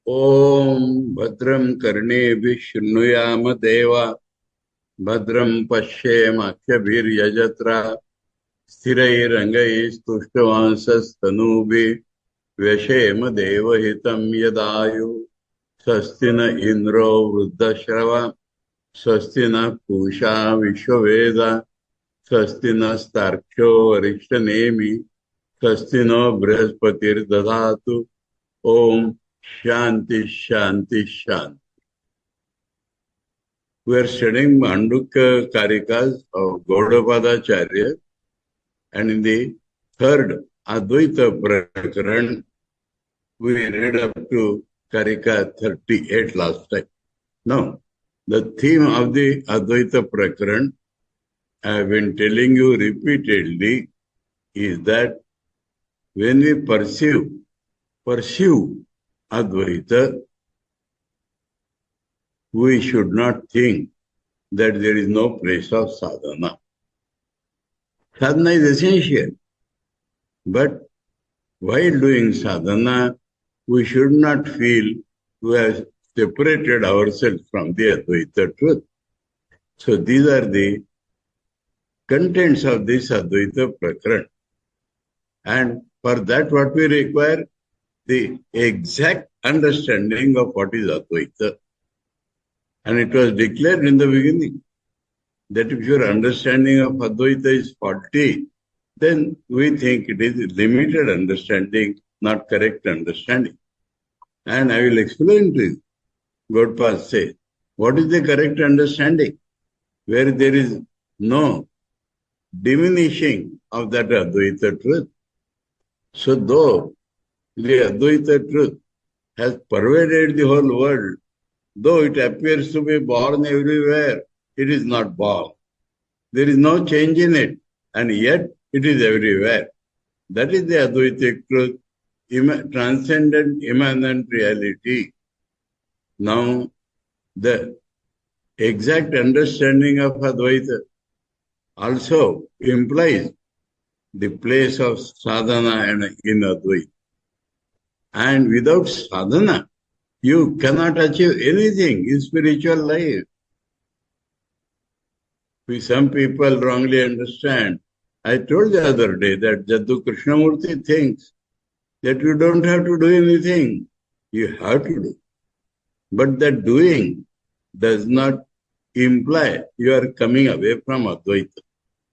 Om Bhadram Karnebhi Shrunuyama Deva Bhadram Pashyem Akhyabhir Yajatra Sthirai Rangais Tushtavansas Tanubhi Vyashema Deva Hitam Yadayu Sastina Indro Vruddashrava Sastina Pusha Vishwaveda Sastina Starkyo Arishtanemi Sastino Brihaspatir Dadatu Om Shanti, Shanti, Shanti. We are studying Mandukya Karikas of Gaudapadacharya, and in the third Advaita Prakaran, we read up to Karika 38 last time. Now, the theme of the Advaita Prakaran, I have been telling you repeatedly, is that when we pursue Advaita, we should not think that there is no place of sadhana. Sadhana is essential. But while doing sadhana, we should not feel we have separated ourselves from the Advaita truth. So these are the contents of this Advaita Prakaran. And for that what we require? The exact understanding of what is Advaita. And it was declared in the beginning that if your understanding of Advaita is faulty, then we think it is limited understanding, not correct understanding. And I will explain to you. Govt says, what is the correct understanding? Where there is no diminishing of that Advaita truth. So though the Advaita truth has pervaded the whole world, though it appears to be born everywhere, it is not born. There is no change in it, and yet it is everywhere. That is the Advaita truth, transcendent, immanent reality. Now, the exact understanding of Advaita also implies the place of sadhana in Advaita. And without sadhana, you cannot achieve anything in spiritual life. Some people wrongly understand. I told the other day that Jaddu Krishnamurti thinks that you don't have to do anything. You have to do. But that doing does not imply you are coming away from Advaita.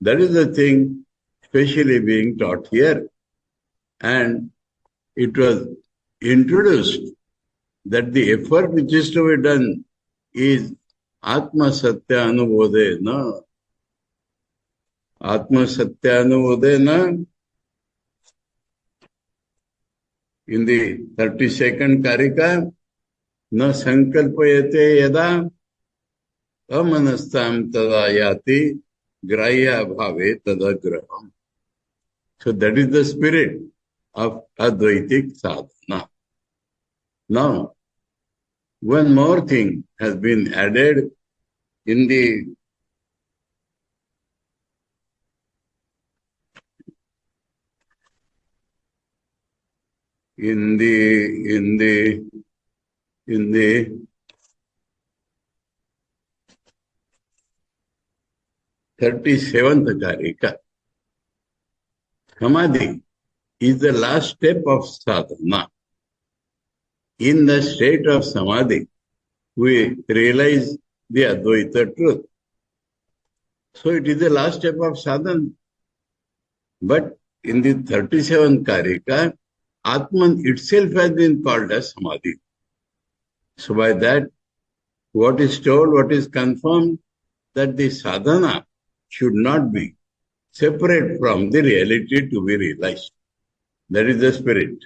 That is the thing specially being taught here. And it was introduced that the effort which is to be done is Atma Satya Anubodhena. Atma Satya Anubodhena. In the 32nd Karika, Na Sankalpayate Yada Amanastam Tadayati Grahya Bhave Tadagraham. So that is the spirit of Advaitic sadhana. Now, one more thing has been added in the in the 37th Karika. Samadhi is the last step of sadhana. In the state of Samadhi, we realize the Advaita truth. So it is the last step of sadhana. But in the 37th Karika, ātman itself has been called as Samadhi. So by that, what is told, what is confirmed, that the sadhana should not be separate from the reality to be realized. That is the spirit.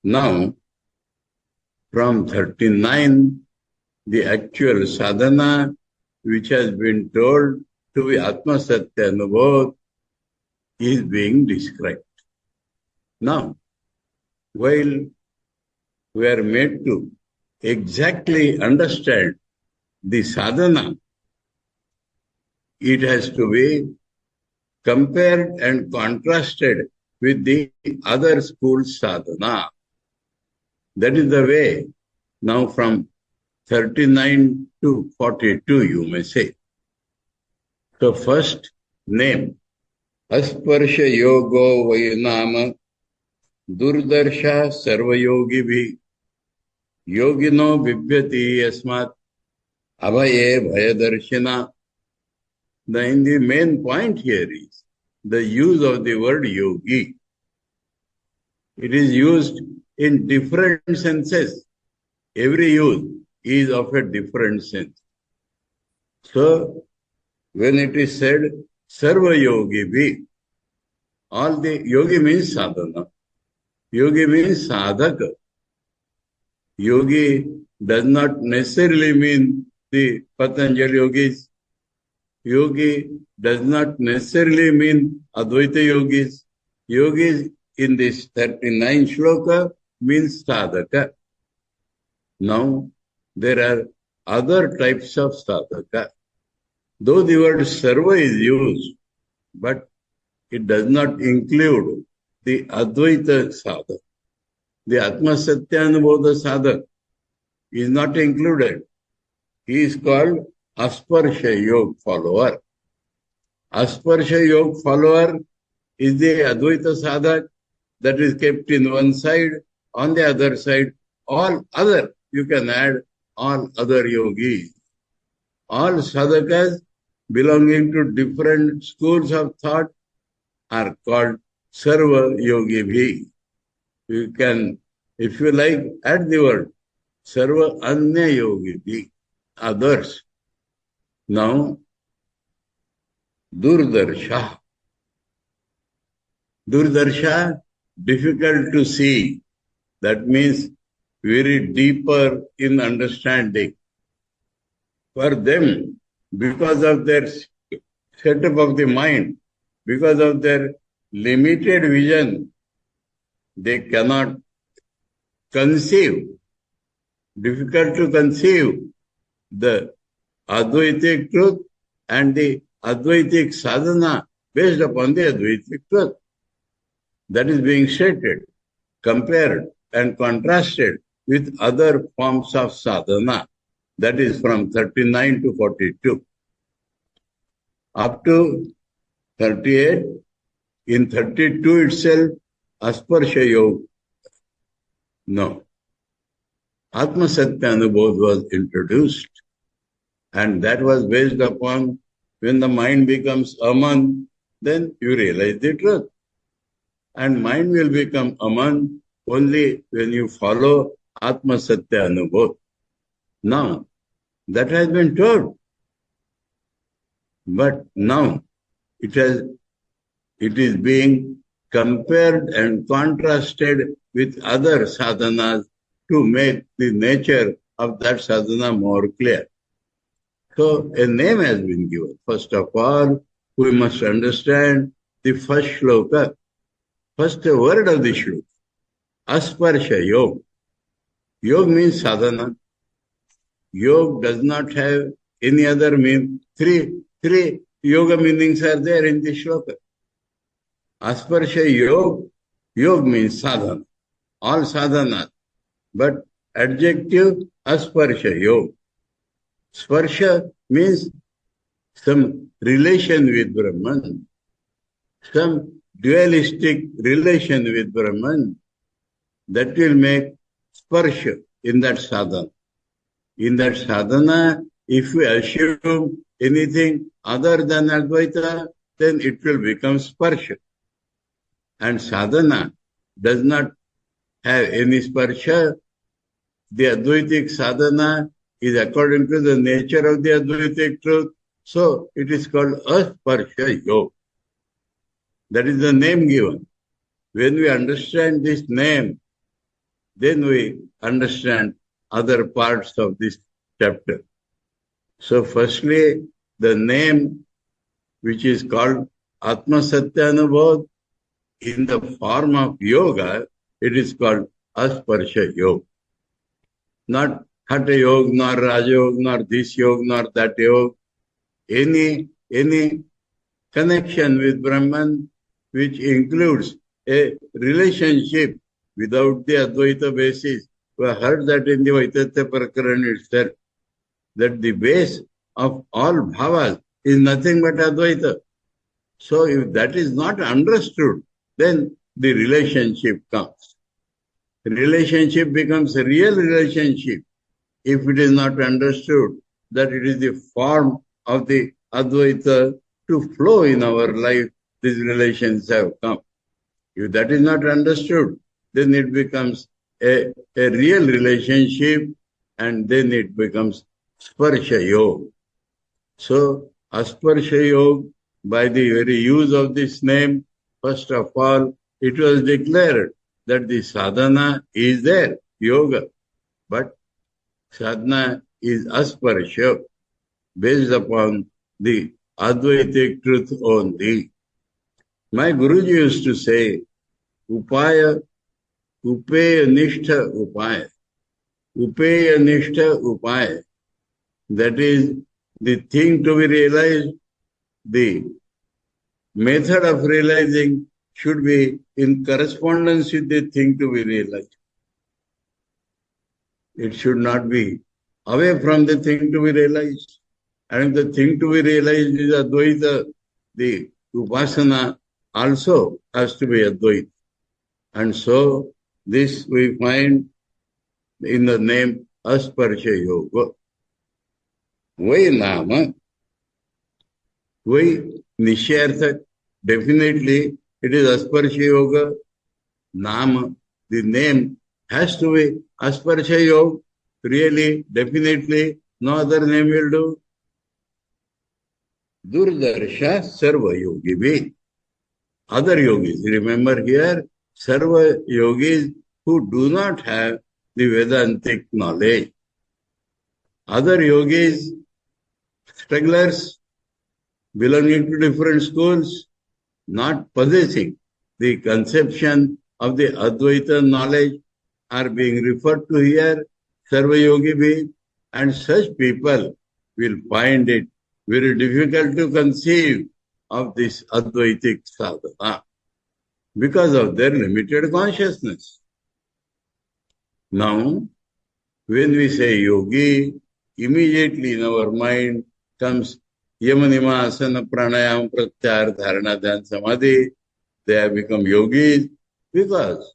Now, from 39, the actual sadhana, which has been told to be Atma Satya Anubodh, is being described. Now, while we are made to exactly understand the sadhana, it has to be compared and contrasted with the other school sadhana. That is the way Now from 39 to 42, you may say. So first name, Asparsha Yogo Vayanama Durdarsha Sarvayogi Yogino Bibhyati Yasmat Abhaye Bhayadarshana. The main point here is the use of the word yogi. It is used in different senses. Every use is of a different sense. So, when it is said, Sarva Yogi Bhi, all the yogi means sadhana. Yogi means sadhaka. Yogi does not necessarily mean the Patanjali yogis. Yogi does not necessarily mean Advaita yogis. Yogis in this 39 shloka means sadhaka. Now, there are other types of sadhaka. Though the word sarva is used, but it does not include the Advaita sadhaka. The Atma Satyanubodha sadhaka is not included. He is called Asparsha Yoga follower. Asparsha Yoga follower is the Advaita sadhaka that is kept in one side. On the other side, all other, you can add all other yogis. All sadhakas belonging to different schools of thought are called Sarva Yogi Bhi. You can, if you like, add the word Sarva Anya Yogi Bhi, others. Now, Durdarsha. Durdarsha, difficult to see. That means very deeper in understanding. For them, because of their setup of the mind, because of their limited vision, they cannot conceive, difficult to conceive the Advaitic truth and the Advaitic sadhana based upon the Advaitic truth. That is being stated, compared and contrasted with other forms of sadhana. That is from 39 to 42. Up to 38, in 32 itself, Asparsha Yoga. No. Atma Satyanubodh was introduced, and that was based upon when the mind becomes ātman, then you realize the truth. And mind will become ātman only when you follow Atma Satyanubodh. Now, that has been told. But now, it is being compared and contrasted with other sadhanas to make the nature of that sadhana more clear. So, a name has been given. First of all, we must understand the first shloka, first word of the shloka, Asparsha Yoga. Yoga means sadhana. Yoga does not have any other meaning. Three yoga meanings are there in this shloka. Asparsha Yoga, Yoga means sadhana, all sadhana. But adjective Asparsha Yoga. Sparsha means some relation with Brahman, some dualistic relation with Brahman. That will make sparsha in that sadhana. In that sadhana, if we assume anything other than Advaita, then it will become sparsha. And sadhana does not have any sparsha. The Advaitic sadhana is according to the nature of the Advaitic truth. So it is called Asparsha Yoga. That is the name given. When we understand this name, then we understand other parts of this chapter. So firstly, the name which is called Atma Satyanubodh, in the form of yoga, it is called Asparsha Yoga. Not Hatha Yoga, nor Raja Yoga, nor this yoga, nor that yoga. Any connection with Brahman which includes a relationship without the Advaita basis, We have heard that in the Vaitatya Prakarana itself, that the base of all bhavas is nothing but Advaita. So if that is not understood, then the relationship comes. Relationship becomes a real relationship if it is not understood that it is the form of the Advaita to flow in our life. These relations have come. If that is not understood, then it becomes a real relationship, and then it becomes Sparsha Yoga. So, Asparsha Yoga, by the very use of this name, first of all, it was declared that the sadhana is there, yoga, but sadhana is asparsha, based upon the Advaitic truth only. My Guruji used to say, Upaya, Upeya Nishtha Upaya. Upeya Nishtha Upaya. That is the thing to be realized, the method of realizing should be in correspondence with the thing to be realized. It should not be away from the thing to be realized. And if the thing to be realized is Advaita, the Upasana also has to be Advaita. And so, this we find in the name Asparsha Yoga. Why Nama? Why Nishyarthak? Definitely, it is Asparsha Yoga. Nama, the name has to be Asparsha Yoga. Really, definitely, no other name will do. Durdarsha Sarva Yogi be. Other yogis, remember here, Sarva yogis who do not have the Vedantic knowledge. Other yogis, strugglers, belonging to different schools, not possessing the conception of the Advaita knowledge, are being referred to here, Sarva Yogi be, and such people will find it very difficult to conceive of this Advaitic sadhana because of their limited consciousness. Now, when we say yogi, immediately in our mind comes Yamanima, Asana, Pranayam, Pratyahara, Dharana, Dhyan, Samadhi. They have become yogis because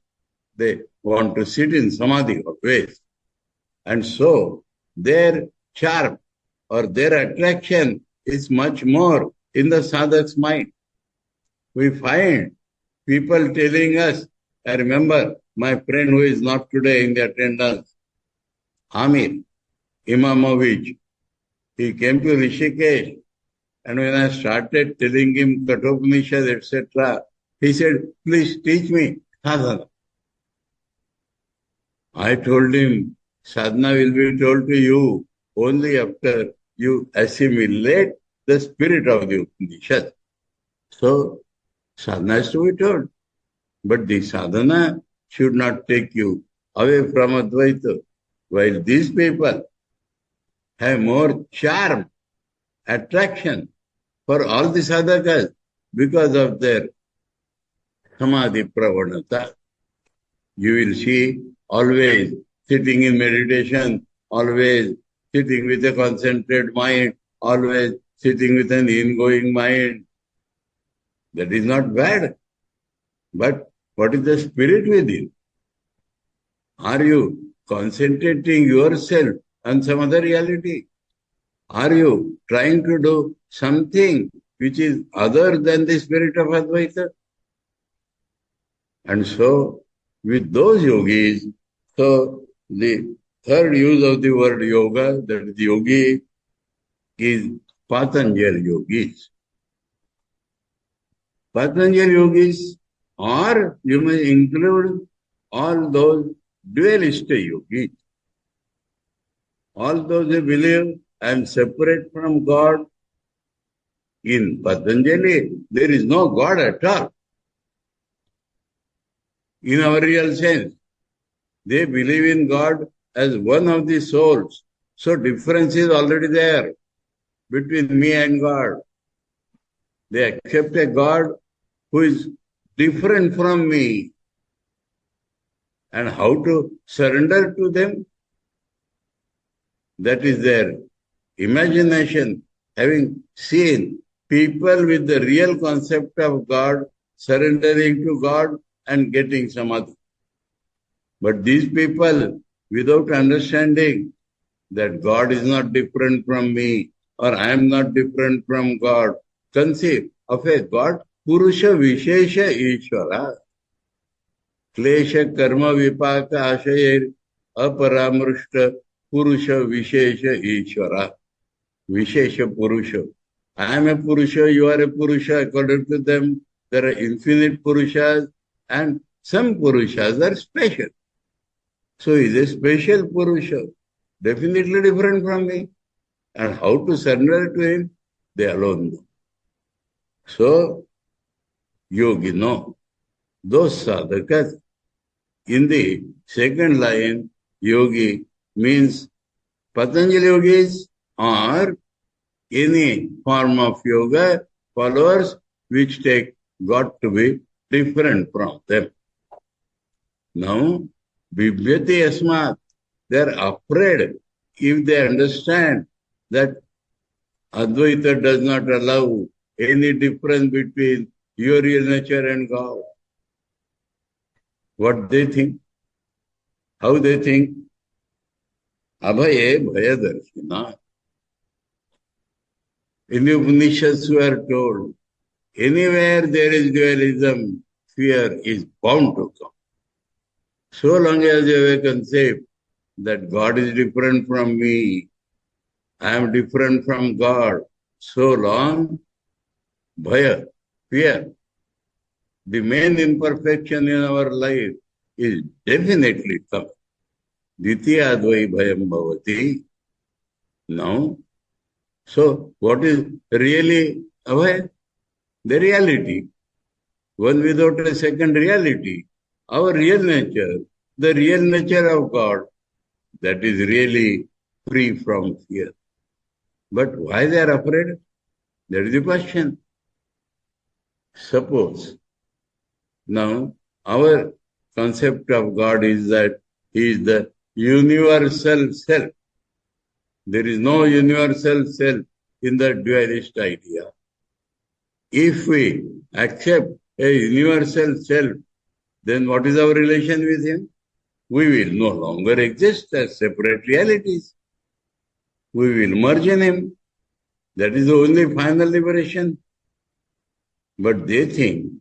they want to sit in Samadhi always. And so, their charm or their attraction is much more in the sadhak's mind. We find people telling us, I remember my friend who is not today in the attendance, Amir Imamovich, he came to Rishikesh, and when I started telling him Kathopanishad, etc., he said, please teach me sadhana. I told him, sadhana will be told to you only after you assimilate the spirit of the Upanishad. So, sadhana has to be told. But the sadhana should not take you away from Advaita. While these people have more charm, attraction for all the sadhakas because of their samadhi pravanata. You will see always sitting in meditation, always sitting with a concentrated mind, always sitting with an ingoing mind. That is not bad. But what is the spirit within? Are you concentrating yourself on some other reality? Are you trying to do something which is other than the spirit of Advaita? And so, with those yogis, so the third use of the word yoga, that is yogi, is Patanjali yogis. Patanjali yogis, or you may include all those dualist yogis. All those who believe I am separate from God. In Patanjali, there is no God at all. In our real sense, they believe in God as one of the souls. So difference is already there between me and God. They accept a God who is different from me. And how to surrender to them? That is their imagination, having seen people with the real concept of God, surrendering to God and getting samadhi. But these people, without understanding that God is not different from me, or I am not different from God, conceive of a God, Purusha Vishesha Ishvara, Klesha Karma Vipaka Ashayir, Aparamrushta Purusha Vishesha Ishvara, Vishesha Purusha. I am a Purusha, you are a Purusha. According to them, there are infinite Purushas, and some Purushas are special. So he is a special Purusha, definitely different from me. And how to surrender to him, they alone know. So, yogi no. Those sadhakas, in the second line, yogi means Patanjali yogis or any form of yoga followers which take God to be different from them. Now, Bibhyati Asmat, they are afraid if they understand that Advaita does not allow any difference between your real nature and God. What they think? How they think? Abhaye Bhayadarshina. In the Upanishads we are told, anywhere there is dualism, fear is bound to come. So long as you have a concept that God is different from me, I am different from God, so long, bhaya, fear, the main imperfection in our life is definitely coming. Ditiyadvai bhayam bhavati. Now, so what is really abhaya? The reality. One without a second reality. Our real nature, the real nature of God, that is really free from fear. But why they are afraid? That is the question. Suppose, now, our concept of God is that He is the universal self. There is no universal self in the dualist idea. If we accept a universal self, then what is our relation with Him? We will no longer exist as separate realities. We will merge in Him. That is the only final liberation. But they think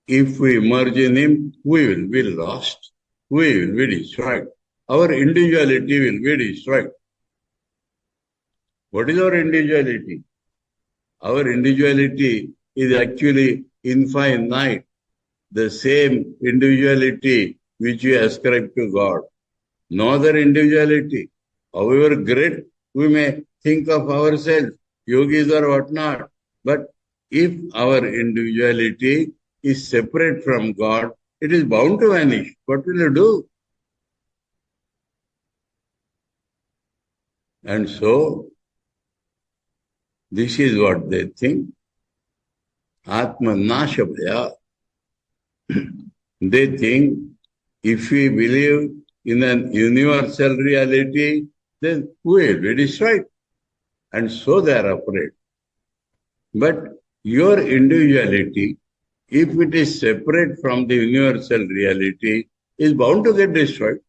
if we merge in Him, we will be lost. We will be destroyed. Our individuality will be destroyed. What is our individuality? Our individuality is actually infinite. The same individuality which we ascribe to God. No other individuality. However great we may think of ourselves, yogis or whatnot, but if our individuality is separate from God, it is bound to vanish. What will you do? And so, this is what they think. Ātman nasha bhaya. They think if we believe in an universal reality, then we will be destroyed. And so they are afraid. But your individuality, if it is separate from the universal reality, is bound to get destroyed.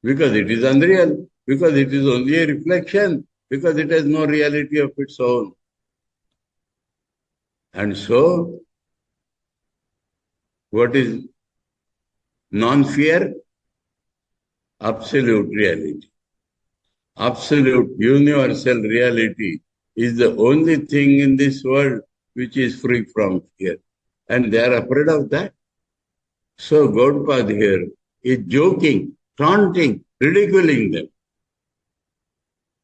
Because it is unreal, because it is only a reflection, because it has no reality of its own. And so, what is non-fear? Absolute reality. Absolute universal reality is the only thing in this world which is free from fear. And they are afraid of that. So Govt here is joking, taunting, ridiculing them.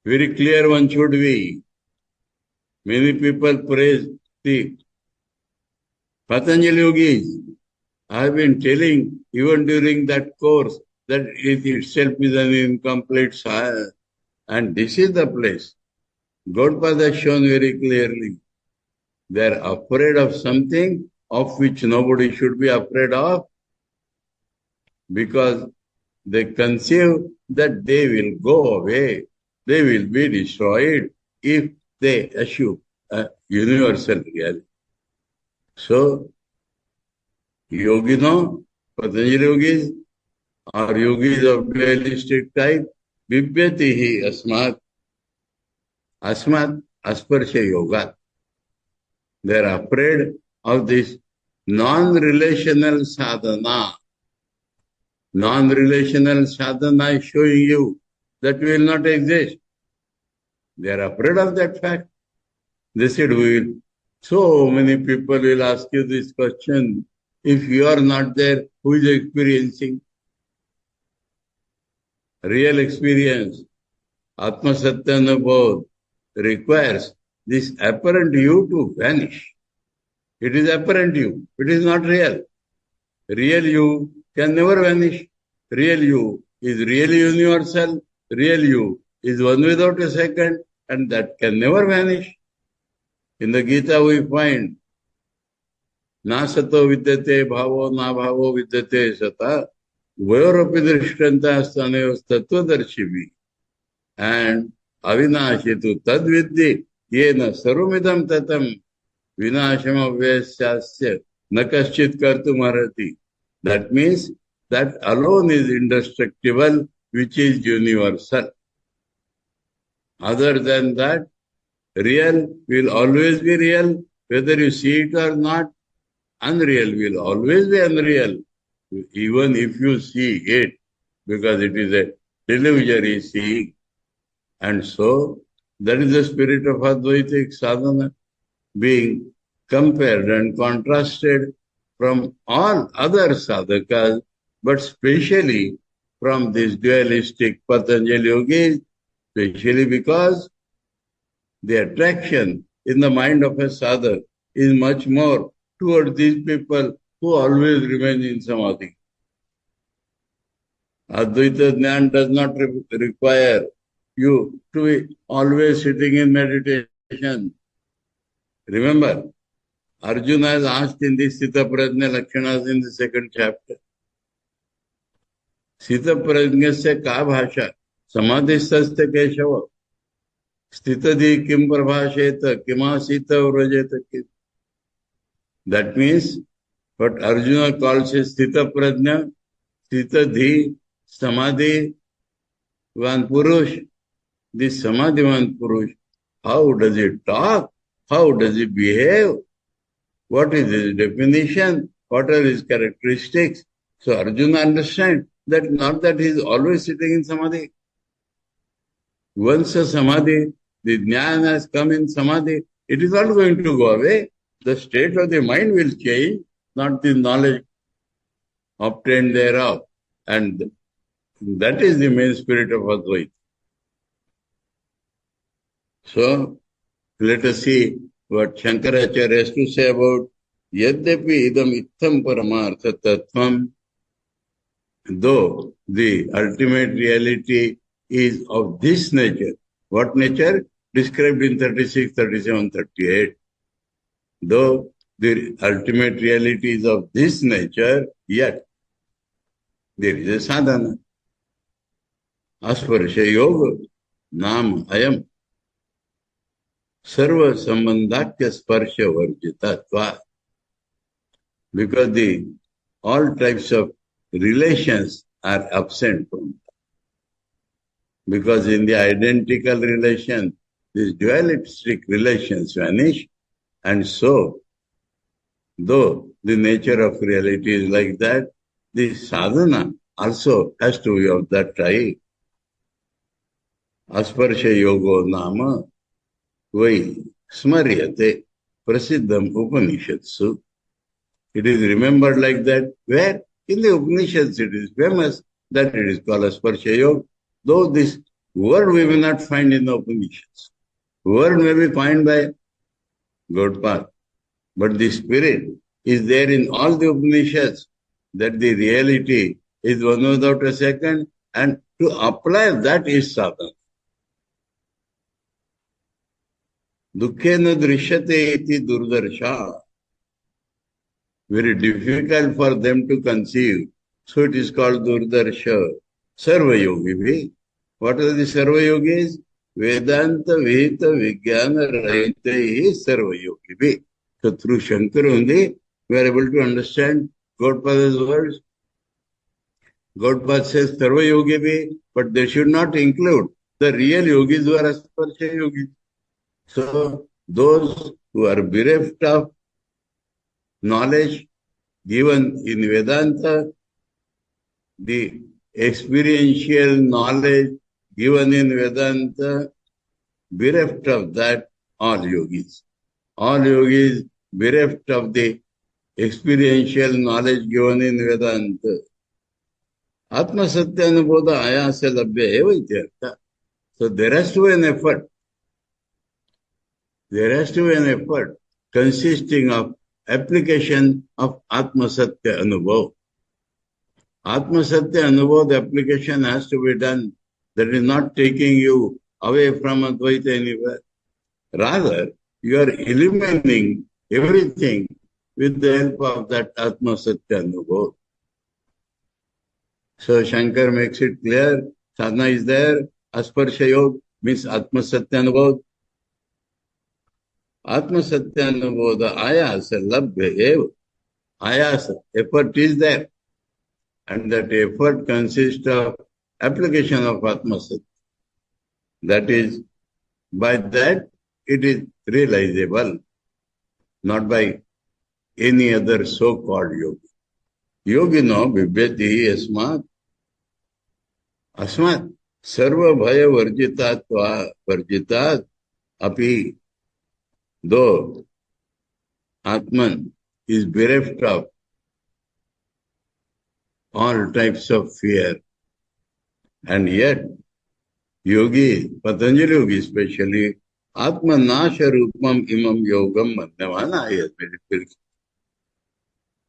Very clear one should be. Many people praise the Patanjali yogis. I have been telling even during that course that it itself is an incomplete science. And this is the place. Govt has shown very clearly. They are afraid of something of which nobody should be afraid of. because they conceive that they will go away, they will be destroyed if they achieve a universal reality. So, Yogino, Patanjali yogis, or yogis of dualistic type, Bibyatihi Asmat, Asmat Asparsha Yoga. They are afraid of this non-relational sadhana. Non-relational sadhana is showing you that will not exist. They are afraid of that fact. They said, so many people will ask you this question. If you are not there, who is experiencing? Real experience, Atma Satyanubodh, requires this apparent you to vanish. It is apparent you. It is not real. Real you can never vanish. Real you is really universal. Real you is one without a second, and that can never vanish. In the Gita we find, na sato vidyate bhavo na bhavo vidyate sata vayorapi drishtanta stanayos tattvadarshibhi and avinashitu tad vidhi yena sarvamidam tatam vinasham avyasyasya nakaschit kartum arhati. That means that alone is indestructible, which is universal. Other than that, real will always be real, whether you see it or not. Unreal will always be unreal, even if you see it, because it is a illusory seeing. And so, that is the spirit of Advaitic sadhana, being compared and contrasted from all other sadhakas, but specially from this dualistic Patanjali yogis, especially because the attraction in the mind of a sadhak is much more toward these people who always remain in samadhi. Advaita Jnana does not require you to be always sitting in meditation. Remember, Arjuna has asked in the Sthita Prajna Lakshanas in the second chapter. Sthita Prajnasya ka bhasha? Samadhisthasya keshava. Sthitadhi kim prabhasheta kimasita vrajeta kim. That means what Arjuna calls a Sthita Prajna, Sthitadhi, Samadhi, one Purush. This Samadhivan Purush, how does it talk? How does it behave? What is his definition? What are his characteristics? So Arjuna understands that not that he is always sitting in Samadhi. Once a Samadhi, the Jnana has come in Samadhi, it is not going to go away. The state of the mind will change, not the knowledge obtained thereof. And that is the main spirit of Advaita. So, let us see what Shankaracharya has to say about Yadyapi idam ittham paramartha tattvam. Though the ultimate reality is of this nature. What nature? Described in 36, 37, 38. Though the ultimate reality is of this nature, yet there is a sadhana. Asparsha yoga, nam ayam. Sarva sambandhakya sparsha varjitatva. Because all types of relations are absent from that. Because in the identical relation, these dualistic relations vanish, and so, though the nature of reality is like that, the sadhana also has to be of that type. Asparsha yogo nama vai smaryate prasiddham Upanishadsu. It is remembered like that. Where? In the Upanishads it is famous that it is called Asparsha Yoga. Though this word we may not find in the Upanishads. Word may be found by Govt, but the spirit is there in all the Upanishads, that the reality is one without a second, and to apply that is sadhana. Dukkhena drishyate iti durdarsha. Very difficult for them to conceive So it is called Durdarsha. Sarva Yogi bhi. What are the Sarva Yogis? Vedanta Vihita Vijnana Rahita is Sarva Yogi bhi. So through Shankara only, we are able to understand Gautpada's words. Gautpada says Sarva Yogi bhi, but they should not include the real yogis who are Asparsha yogis. So those who are bereft of knowledge given in Vedanta, the experiential knowledge given in Vedanta, bereft of that, all yogis. All yogis bereft of the experiential knowledge given in Vedanta. Atma Satya Anubodha Ayasa Labhya eva ityartha. So there has to be an effort. There has to be an effort consisting of application of Atma Satya Anubhav. Atma Satya Anubhav, the application has to be done. That is not taking you away from Advaita anywhere. Rather, you are eliminating everything with the help of that Atma Satya Anubhav. So Shankar makes it clear, sadhana is there, Asparsha Yoga means Atma Satya Anubhav. Atma Satya Anubodha Ayasa Labhya eva. Ayasa, effort is there. And that effort consists of application of Atma Satya. That is, by that it is realizable, not by any other so-called yogi. Yogino vibhyati asmat. Asmat sarva bhaya varjitat api. Though Atman is bereft of all types of fear, and yet yogi, Patanjali yogi especially, Atman nasha rupam imam yogam mannavana.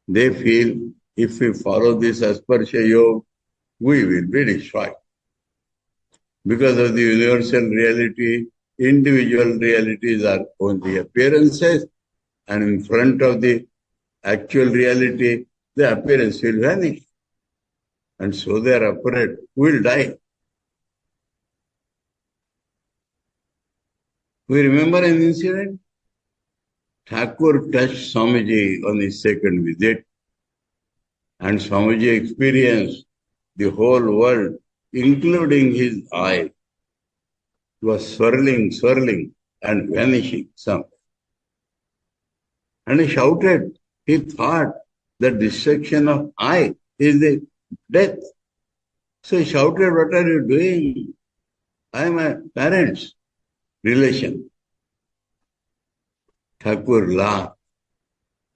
They feel if we follow this Asparsha Yoga, we will be destroyed. Because of the universal reality, individual realities are only appearances, and in front of the actual reality, the appearance will vanish. And so they are afraid, we will die. We remember an incident. Thakur touched Swamiji on his second visit, and Swamiji experienced the whole world, including his eye. It was swirling, and vanishing somewhere. And he shouted. He thought the destruction of eye is the death. So he shouted, what are you doing? I am a parent's relation. Thakur laughed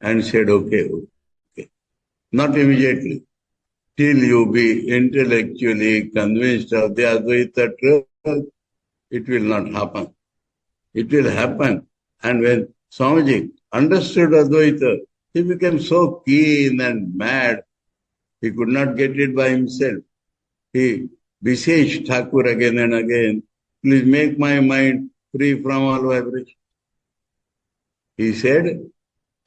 and said, okay. Not immediately. Till you be intellectually convinced of the Advaita truth, it will not happen. It will happen. And when Swamiji understood Advaita, he became so keen and mad, he could not get it by himself. He beseeched Thakur again and again, please make my mind free from all vibration. He said,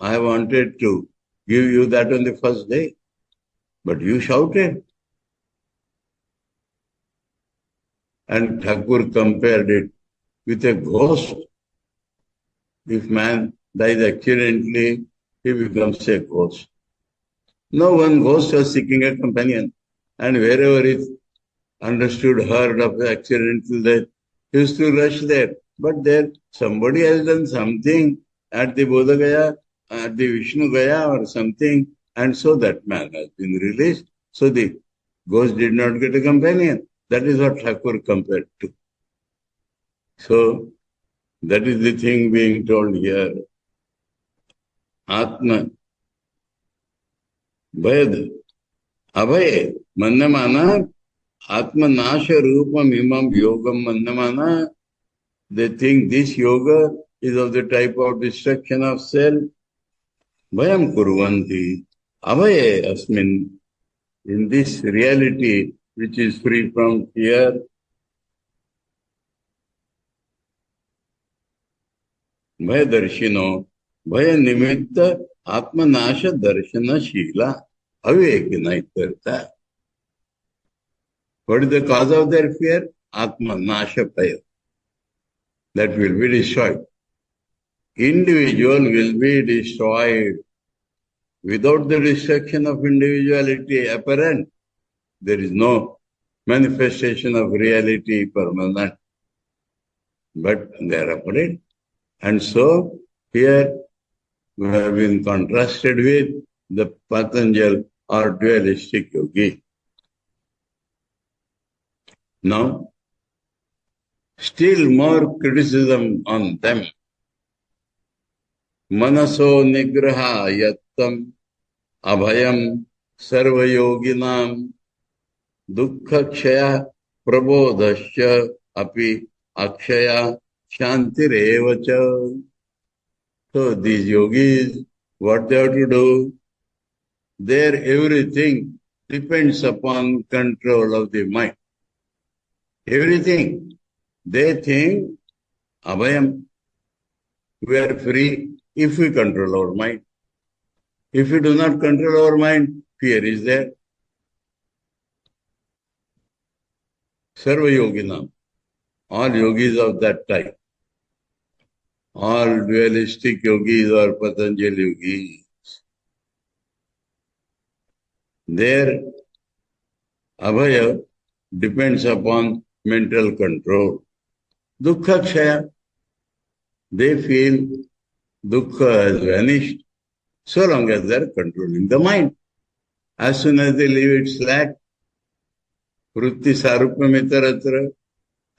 I wanted to give you that on the first day, but you shouted. And Thakur compared it with a ghost. If man dies accidentally, he becomes a ghost. No one ghost was seeking a companion, and wherever it understood, heard of the accidental death, he used to rush there. But there, somebody has done something at the Bodha Gaya, at the Vishnu Gaya or something, and so that man has been released. So the ghost did not get a companion. That is what Thakur compared to. So, that is the thing being told here. Atma, Bhayad, Abhay, Mannamana, Atma Nasha Rupam Imam Yogam Mannamana. They think this yoga is of the type of destruction of self. Bhayam Kurvanti, Abhay Asmin, in this reality which is free from fear. Bhaya Darshino, Bhaya Nimitta, Atma Nasha Darshana Shila. Avivekina ityartha. What is the cause of their fear? Ātman, nāṣapaya. That will be destroyed. Individual will be destroyed. Without the destruction of individuality apparent, there is no manifestation of reality permanent. But they are apparent. And so, here we have been contrasted with the Patanjali or dualistic yogi. Now, still more criticism on them. Manaso nigraha yattam abhayam sarvayoginam dukkha kshaya prabodhasya api akshaya shantirevacha. So these yogis, what they have to do? Their everything depends upon control of the mind. Everything. They think, abhayam, we are free if we control our mind. If we do not control our mind, fear is there. Sarva yoginam, all yogis of that type, all dualistic yogis or Patanjali yogis, their abhaya depends upon mental control. Dukkha kshaya, they feel dukkha has vanished so long as they are controlling the mind. As soon as they leave it slack, vritti sarupamitaratra,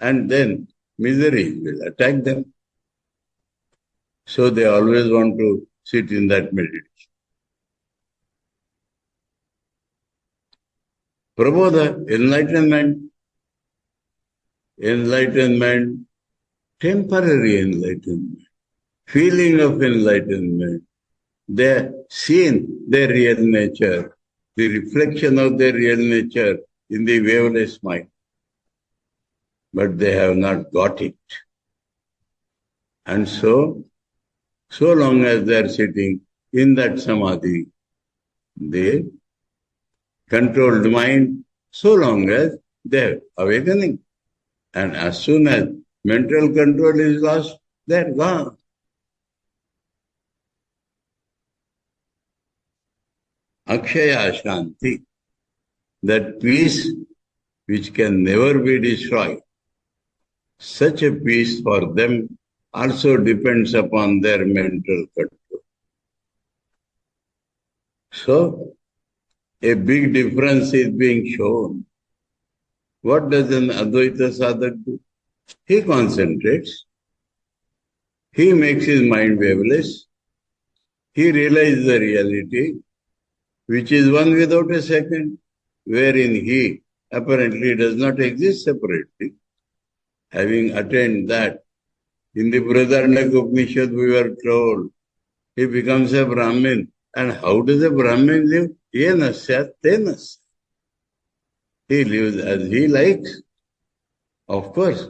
and then misery will attack them. So they always want to sit in that meditation. Prabodha, enlightenment, temporary enlightenment, feeling of enlightenment. They have seen their real nature, the reflection of their real nature in the waveless mind. But they have not got it. And so long as they are sitting in that samadhi, they controlled mind, so long as they are awakening. And as soon as mental control is lost, they are gone. Akshaya Shanti, that peace which can never be destroyed, such a peace for them also depends upon their mental control. So, a big difference is being shown. What does an Advaita sadhak do? He concentrates. He makes his mind waveless. He realizes the reality, which is one without a second, wherein he apparently does not exist separately. Having attained that, in the Māṇḍūkya Upaniṣad we were told, he becomes a Brahmin. And how does a Brahmin live? Yena syat tena syat. He lives as he likes. Of course,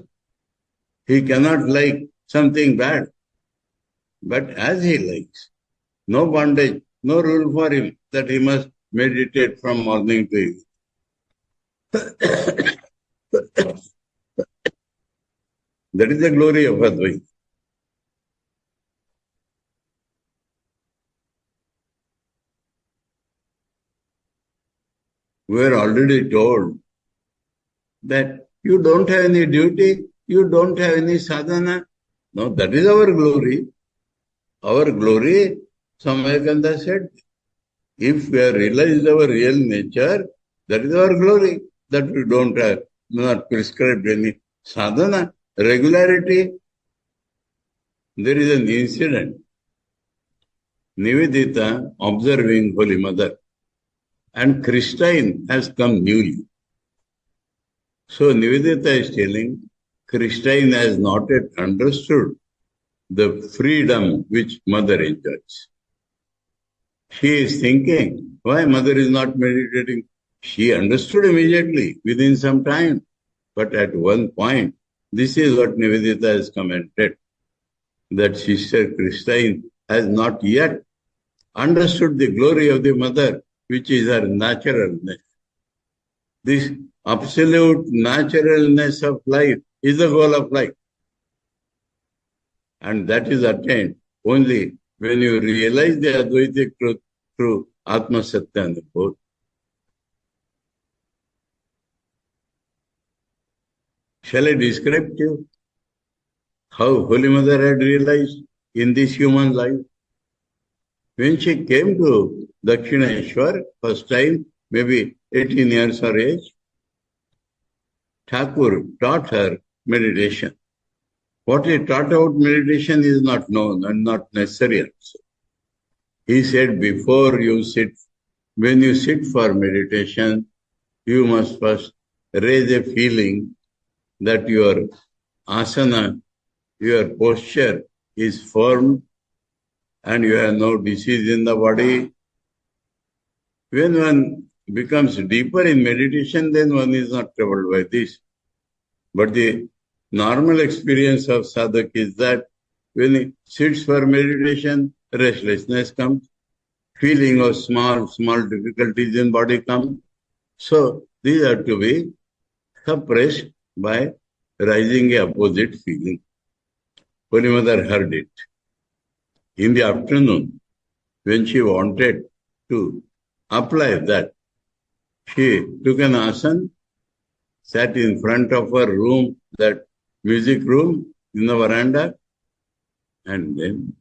he cannot like something bad, but as he likes. No bondage, no rule for him that he must meditate from morning to evening. That is the glory of Advaita. We are already told that you don't have any duty, you don't have any sadhana. No, that is our glory. Our glory, Swami Vivekananda said, if we have realized our real nature, that is our glory, that we don't have, not prescribed any sadhana, regularity. There is an incident. Nivedita observing Holy Mother, and Christine has come newly. So Nivedita is telling, Christine has not yet understood the freedom which Mother enjoys. She is thinking, why Mother is not meditating? She understood immediately, within some time. But at one point, this is what Nivedita has commented, that Sister Christine has not yet understood the glory of the Mother, which is her naturalness. This absolute naturalness of life is the goal of life. And that is attained only when you realize the Advaitic truth through Atma Satya and the Bodh. Shall I describe to you how Holy Mother had realized in this human life? When she came to Dakshineshwar, first time, maybe 18 years her age, Thakur taught her meditation. What he taught about meditation is not known and not necessary also. He said, before you sit, when you sit for meditation, you must first raise a feeling that your asana, your posture is firm and you have no disease in the body. When one becomes deeper in meditation, then one is not troubled by this. But the normal experience of sadhak is that when he sits for meditation, restlessness comes, feeling of small difficulties in body comes. So these are to be suppressed by rising a opposite feeling. Holy Mother heard it. In the afternoon, when she wanted to apply that, she took an asana, sat in front of her room, that music room in the veranda, and then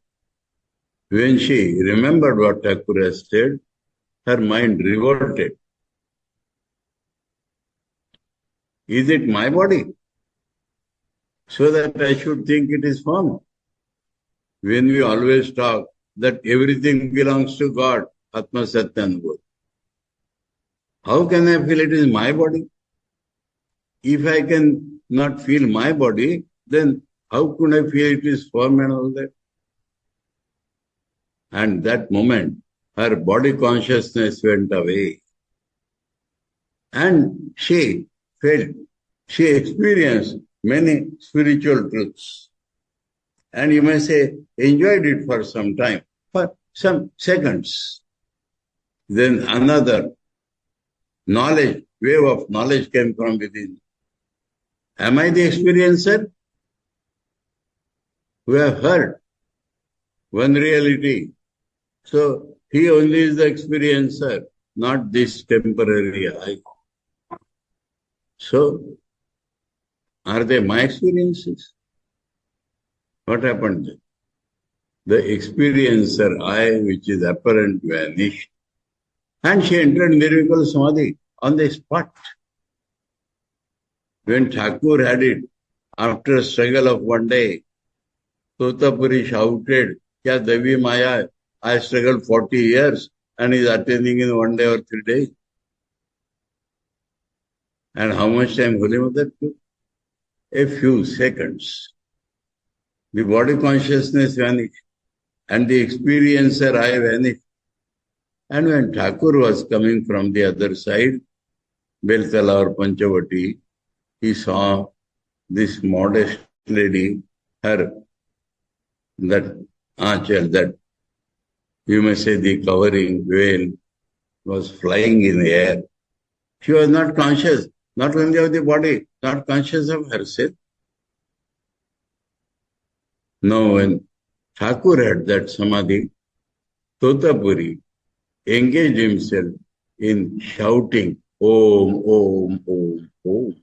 when she remembered what Thakur has said, her mind revolted. Is it my body? So that I should think it is firm. When we always talk that everything belongs to God, Atma Satya and Bodh. How can I feel it is my body? If I can not feel my body, then how could I feel it is firm and all that? And that moment, her body consciousness went away. And she felt, she experienced many spiritual truths. And you may say, enjoyed it for some time, for some seconds. Then another knowledge, wave of knowledge came from within. Am I the experiencer? We have heard one reality. So he only is the experiencer, not this temporary I. So, are they my experiences? What happened then? The experiencer I, which is apparent, vanished. And she entered Nirvikala Samadhi on the spot. When Thakur had it, after a struggle of one day, Totapuri shouted, Kya Devi Maya, I struggled 40 years and is attaining in 1 day or 3 days. And how much time Holy Mother took? A few seconds. The body consciousness vanished and the experiencer I vanished. And when Thakur was coming from the other side, Belkala or Panchavati, he saw this modest lady, her, that achal, that you may say the covering veil was flying in the air. She was not conscious, not only of the body, not conscious of herself. Now when Thakur had that samadhi, Totapuri engaged himself in shouting, Om, Om, Om, Om.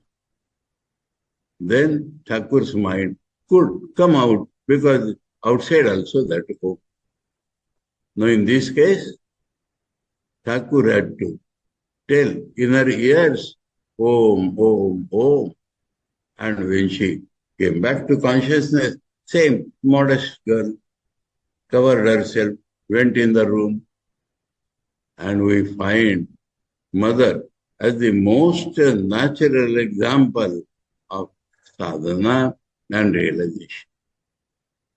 Then Thakur's mind could come out because outside also that Om. Now in this case, Thakur had to tell in her ears, Om, Om, Om. And when she came back to consciousness, same modest girl, covered herself, went in the room, and we find Mother as the most natural example of sadhana and realization.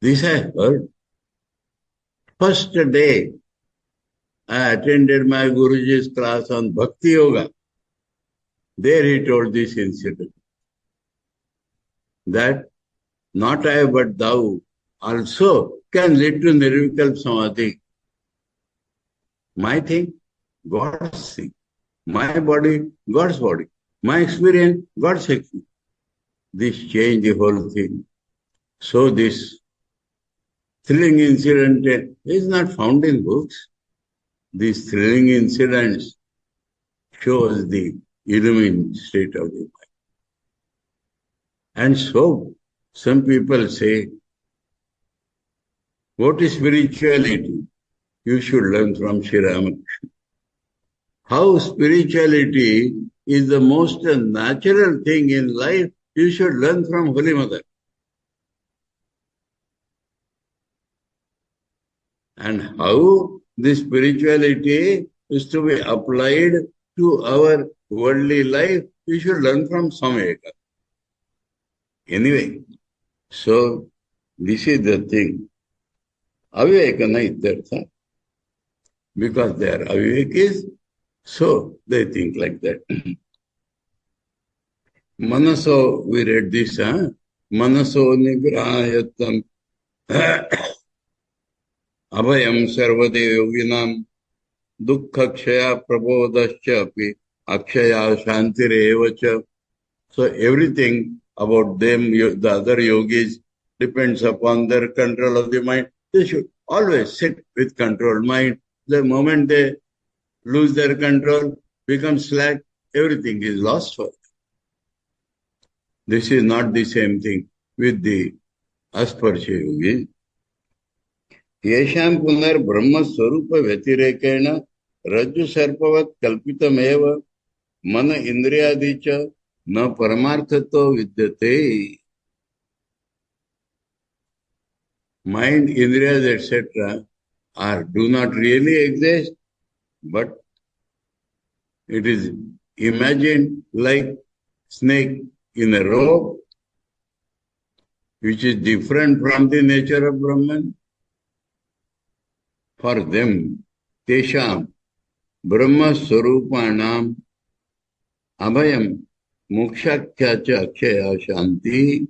This I heard. First day, I attended my Guruji's class on Bhakti Yoga. There he told this incident, that not I but thou also can lead to Nirvikal Samadhi. My thing, God's thing. My body, God's body. My experience, God's experience. This changed the whole thing. So this thrilling incident is not found in books. These thrilling incidents shows the illumined state of the mind. And so, some people say, what is spirituality? You should learn from Sri Ramakrishna. How spirituality is the most natural thing in life, you should learn from Holy Mother. And how this spirituality is to be applied to our worldly life, we should learn from Swami. Anyway, so this is the thing. Avivekana ityartha. Because they are avivekis, so they think like that. Manaso, we read this, Manaso nigrahayatam abhayam sarvade yoginam dukkha kshaya prabodascha api akshaya shantirevacha. So everything about them, the other yogis, depends upon their control of the mind. They should always sit with controlled mind. The moment they lose their control, become slack, everything is lost for them. This is not the same thing with the asparsha yogis. Yesham punar brahma swarupa vyatirekena rajju sarpavat kalpitameva mana indriyadicha na paramarthato vidyate. Mind, indriyas, etc. do not really exist, but it is imagined like snake in a robe, which is different from the nature of Brahman. For them, tesham brahma swarupanam abhayam mukshakya cha akshaya shanti.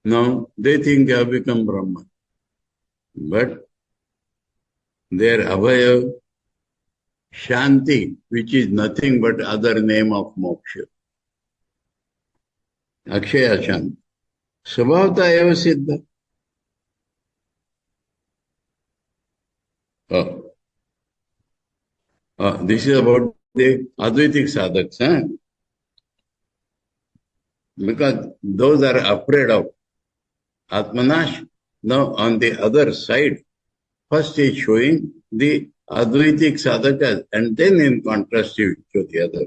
Now, they think they have become Brahman. But their abhaya, shanti, which is nothing but other name of moksha. Akshaya shanti. Svabhavata eva siddha. This is about the Advaitic sadhaks. Because those are afraid of Atmanash. Now, on the other side, first is showing the Advaitic sadhakas and then in contrast to the other.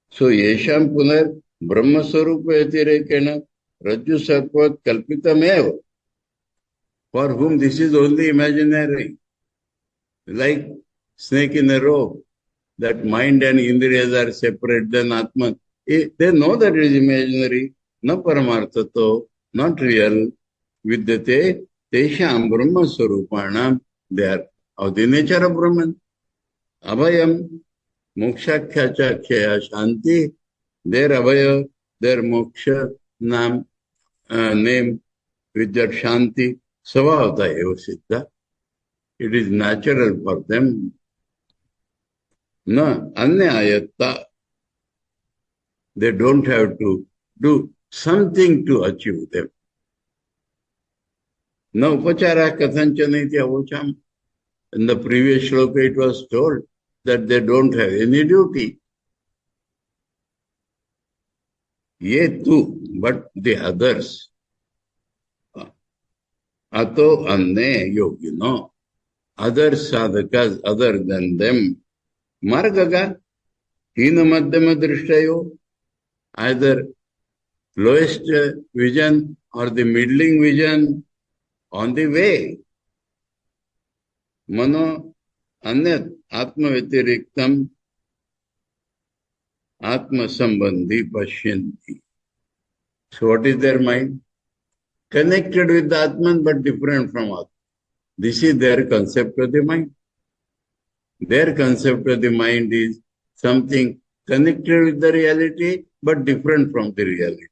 So, Yesham Punar Brahma Swarupa Yatirekena Rajju Sarpat Kalpitamev. For whom this is only imaginary. Like snake in a robe, that mind and indriyas are separate than ātman. They know that it is imaginary, na paramarthato, not real. Vidyate, tesham brahma swarupanam, they are of the nature of Brahman. Abhayam, mokshakya cha kshaya shanti, their abhaya, their moksha, name, with that shanti, svabhavata eva siddha. It is natural for them. Na anyayatta. They don't have to do something to achieve them. Na upachara kathanchana iti avocham. In the previous shloka it was told that they don't have any duty. Ye too, but the others. Ato anne yogino. Other sadhakas other than them. Margaga. Hina madhyama drishtayo. Either lowest vision or the middling vision on the way. Mano anyat atma vitiriktam atma sambandhi pashyanti. So what is their mind? Connected with the Atman but different from Atman. This is their concept of the mind. Their concept of the mind is something connected with the reality but different from the reality.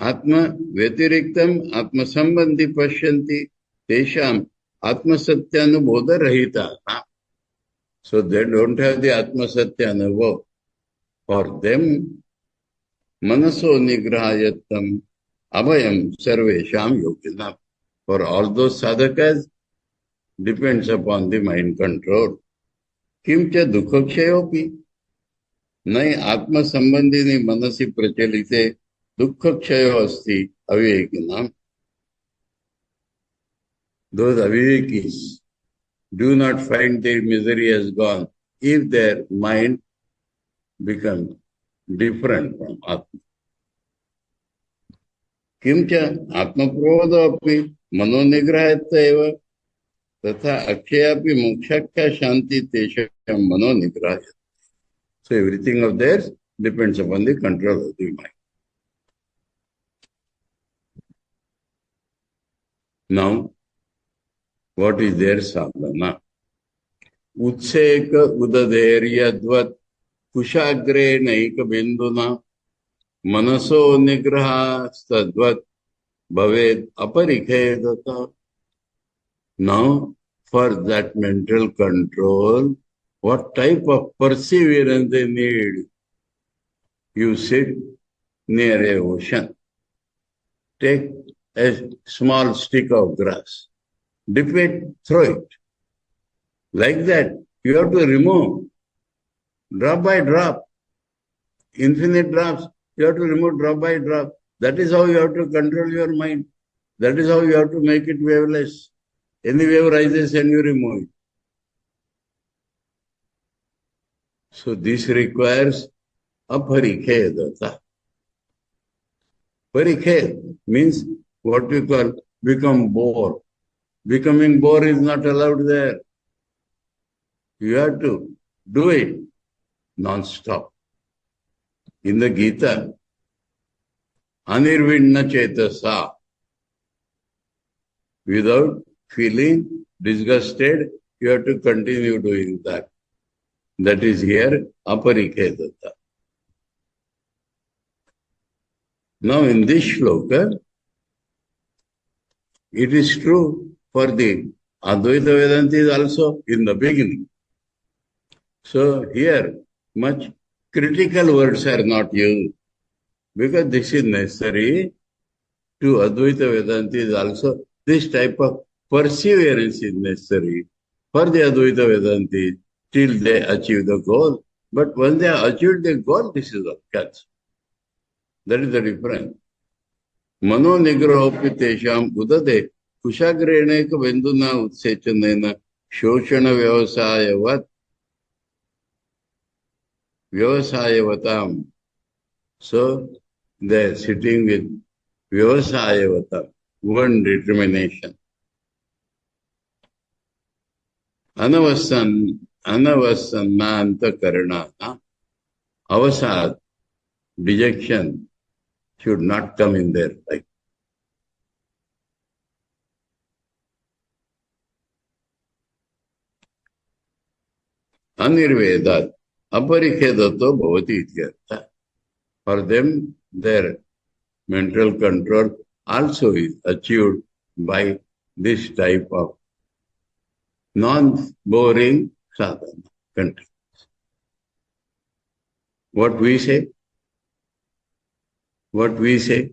Atma Vetiriktam Atma Sambandhi Pashyanti Tesham Atma Satyanubodha Rahita. So they don't have the Atma Satyanubodha. For them, Manaso Nigrahayattam Abhayam Sarvesham Yoginam. For all those sadhakas, depends upon the mind control. Kimcha Dukhakshayopi. Nai Atma Sambandhini Manasi Prachalite Dukhakshayo Asti Avivekinam. Those avivekis do not find their misery has gone if their mind becomes different from Atma. Kimcha Atma Pravada api Mano Nigrahayata eva Tatha Akshayapi Mokshakya Shanti Tesham Mano Nigrahayata. So everything of theirs depends upon the control of the mind. Now, what is their sadhana? Utseka udaderyadvat kushagre naika binduna manaso nigraha stadvat bhaved aparikhedata. Now, for that mental control, what type of perseverance they need? You sit near a ocean, take a small stick of grass, dip it, throw it. Like that, you have to remove drop by drop, infinite drops. You have to remove drop by drop. That is how you have to control your mind. That is how you have to make it waveless. Any wave rises and you remove it. So this requires aparikhedata. Parikhed means what we call become bore. Becoming bore is not allowed there. You have to do it non-stop. In the Gita, anirvinna chetasa, without feeling disgusted, you have to continue doing that. That is here aparikhedata. Now in this shloka, it is true for the Advaita Vedantis also in the beginning. So here, much critical words are not used because this is necessary to Advaita Vedantis also. This type of perseverance is necessary for the Advaita Vedantis till they achieve the goal. But when they have achieved the goal, this is all catch. That is the difference. Mano nigrahopi tesham udade kushagreneka venduna utsechanena shoshana vyavasayavatam. So they are sitting with vyavasayavatam, one determination. Anavasannanta karanana, avasad, dejection should not come in their life. Anirvedat, aparikhedato bhavati ityartha. For them, their mental control also is achieved by this type of non-boring sadhana control. What we say?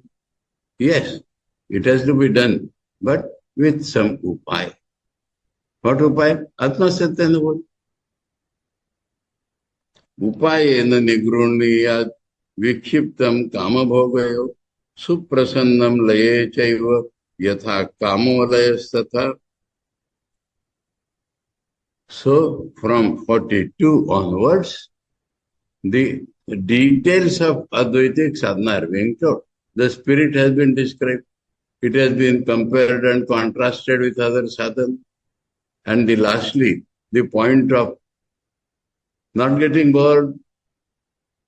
Yes, it has to be done, but with some upaya. What upaya? Atma Satyanubodha. Upayena nigruniyat vikshiptam kamabhogayo suprasannam laye chaiva yatha kamolayasthatha. So from 42 onwards, the details of Advaitic sadhana are being taught. The spirit has been described. It has been compared and contrasted with other sadhana. And lastly, the point of not getting bored,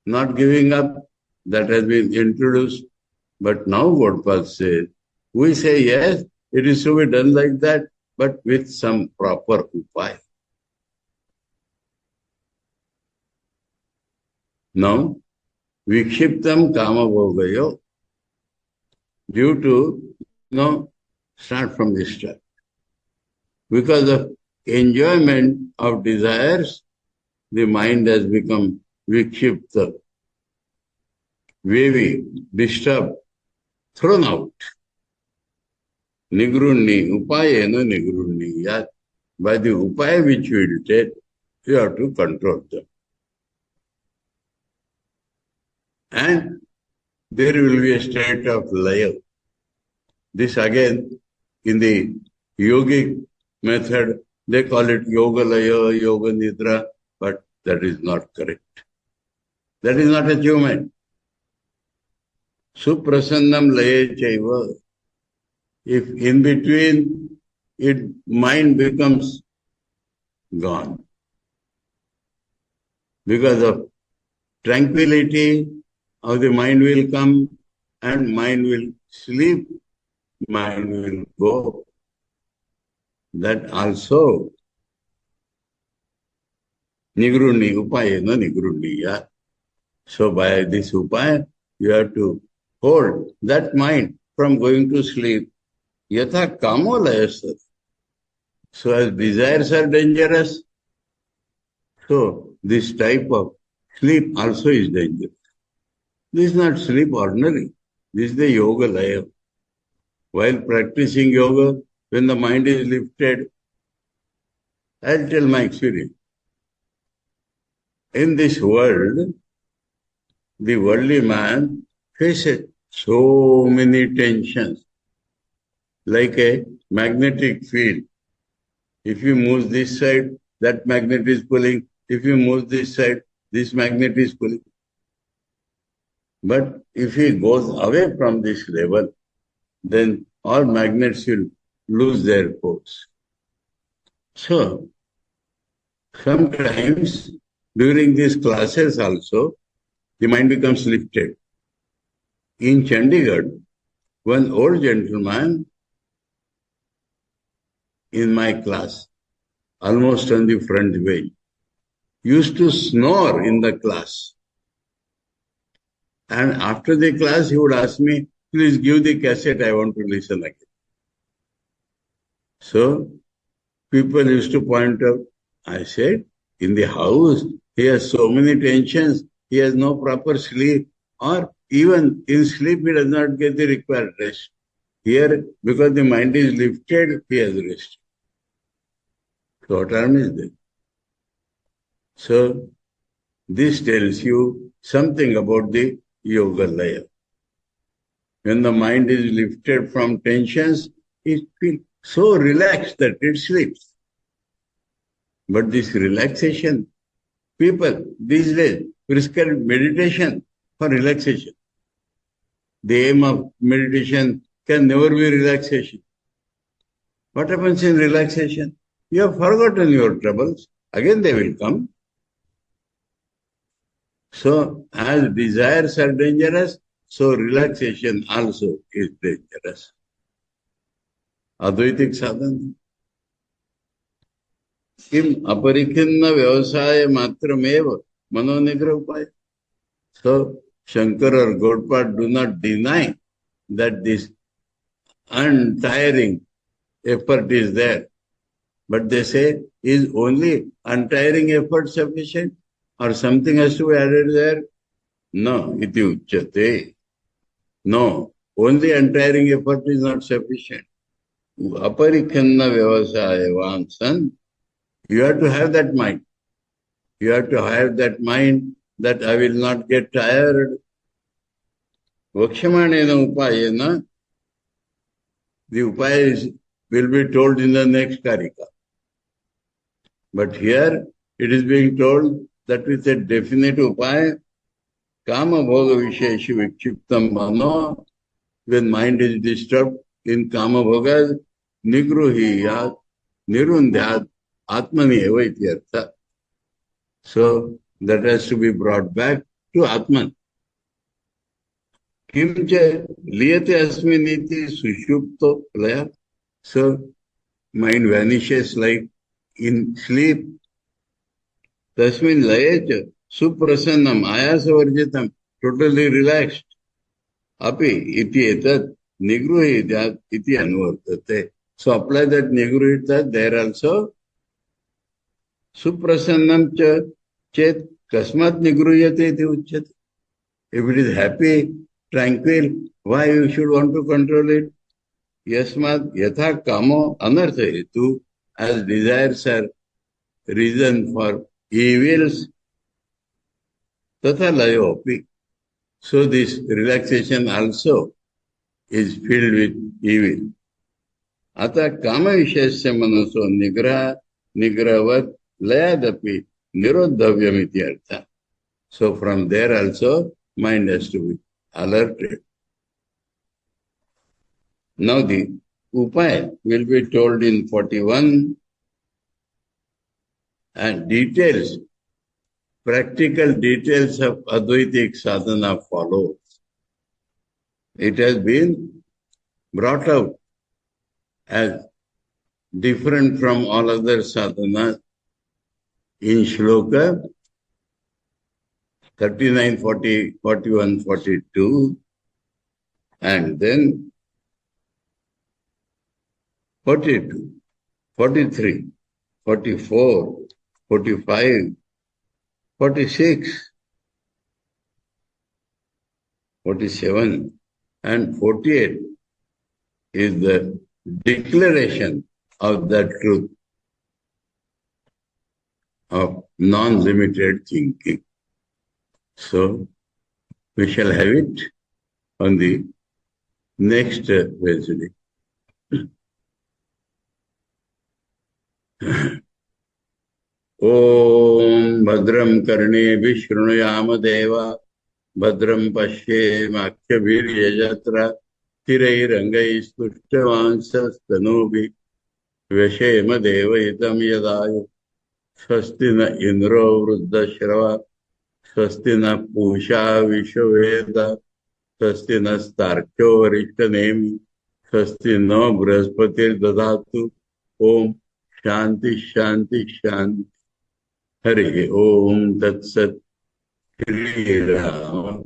not giving up, that has been introduced. But now Gopal says, we say yes, it is to be done like that, but with some proper upaya. Now, vikshiptam kama bhogayo. due to, start from this start. Because of enjoyment of desires, the mind has become vikshipta, wavy, disturbed, thrown out. Nigrunni, upayena nigrunni. By the upaya which you will take, you have to control them. And there will be a state of laya. This again, in the yogic method, they call it yoga laya, yoga nidra, but that is not correct. That is not achievement. Suprasannam laya chaiva. If in between mind becomes gone because of tranquility, of the mind will come and mind will sleep, mind will go. That also nigrunni upayena nigrunniya. So by this upaya, you have to hold that mind from going to sleep. Yatha kamo layasat. So as desires are dangerous, so this type of sleep also is dangerous. This is not sleep ordinary. This is the yoga laya. While practicing yoga, when the mind is lifted, I'll tell my experience. In this world, the worldly man faces so many tensions, like a magnetic field. If you move this side, that magnet is pulling. If you move this side, this magnet is pulling. But if he goes away from this level, then all magnets will lose their force. So, sometimes during these classes also, the mind becomes lifted. In Chandigarh, one old gentleman in my class, almost on the front bench, used to snore in the class. And after the class, he would ask me, please give the cassette, I want to listen again. So, people used to point out, I said, in the house, he has so many tensions, he has no proper sleep, or even in sleep, he does not get the required rest. Here, because the mind is lifted, he has rest. So, what harm is there? So, this tells you something about the yoga laya. When the mind is lifted from tensions, it feels so relaxed that it sleeps. But this relaxation, people these days prescribe meditation for relaxation. The aim of meditation can never be relaxation. What happens in relaxation? You have forgotten your troubles. Again they will come. So, as desires are dangerous, so relaxation also is dangerous. Advaitik sadhana. Kim aparikinna vyavasaya matrameva manonigra upaya. So, Shankara or Govt do not deny that this untiring effort is there. But they say, is only untiring effort sufficient? Or something has to be added there? No, iti uchyate. No, only untiring effort is not sufficient. Aparikanna vyavasaya vansan. You have to have that mind. You have to have that mind that I will not get tired. Vakshamanena upayena. The upaya will be told in the next karika. But here it is being told that with a definite upaya, kama bhoga visheshu vikshiptam mano, when mind is disturbed in kama bhogas, nigruhiyat, nirundhyat, ātmani eva ityartha. So that has to be brought back to ātman. Kimcha liyate asminiti sushupto laya. So mind vanishes like in sleep. Tasmin layecha suprasannam ayasavarjitam, totally relaxed. Api iti etat nigruhitat iti anuvartate. So apply that nigruhitat there also. Suprasannam cha chet kasmat nigruhyate iti uchyate. If it is happy, tranquil, why you should want to control it? Yasmat yatha kamo anartha hetu, as desires are reason for evils, tatha layo api. So this relaxation also is filled with evil. Ata kama vishesya manaso nigrahavat layadapi nirodhavyam iti artha. So from there also mind has to be alerted. Now the upaya will be told in 41 and details, practical details of Advaitic sadhana follows. It has been brought out as different from all other sadhanas in shloka 39, 40, 41, 42, and then 42, 43, 44, 45, 46, 47, and 48 is the declaration of that truth of non-limited thinking. So, we shall have it on the next Wednesday. Om Bhadram Karne Vishrunuyama Deva Bhadram Pashe Makhyabhiryajatra Tirairangai Stushtavansa Stanobi Veshema Deva Hitam Yadayu Swastina Indro Vruddha Shrava Swastina Pusha Vishwaveda Swastina Starkyo Varishtanemi Swastina Brahaspatir Dadatu Om Shanti Shanti Shanti Hare Om Tat Sat Shri Ram